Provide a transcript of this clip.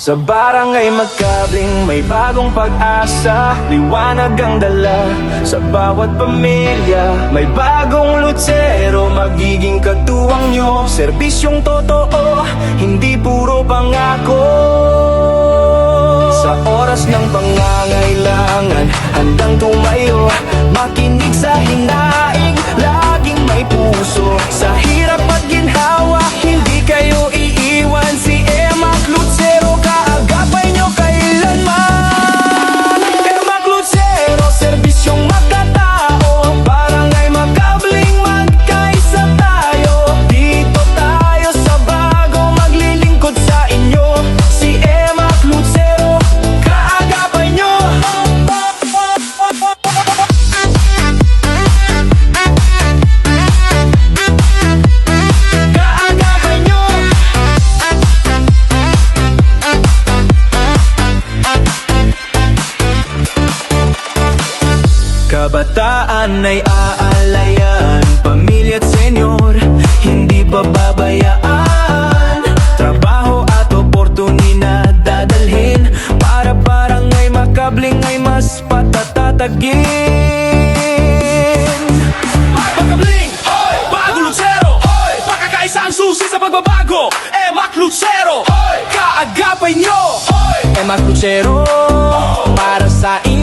Sa barangay Magkabling may bagong pag-asa, liwanag ang dala sa bawat pamilya. May bagong lutsero, magiging katuwang nyo. Serbisyong totoo, hindi puro pangako. Sa oras ng pangangailangan, handang tumayo, makinig sa hinaing, laging may puso. Sa hirap at ginhawa, hindi kayo iiwan. Si Emak Lutsero, kaagapay nyo kailanman. Emak Lutsero, serbisyong magkatao. Barangay Magkabling, magkaisa tayo. Dito tayo sa bago, maglilingkod sa inyo. Si Emak Lutsero, kaagapay nyo. Kaagapay nyo. Kabataan ay aalayan, pamilya at senyor, hindi bababayaan. Trabaho at oportunidad dadalhin, para barangay Magkabling ay mas patatatagin. Magkabling, hoy! Bago Lutsero, hoy! Makakaisa ang susi sa pagbabago. Emak Lutsero, hoy! Kaagapay nyo, hoy! Emak Lutsero, para sa inyo.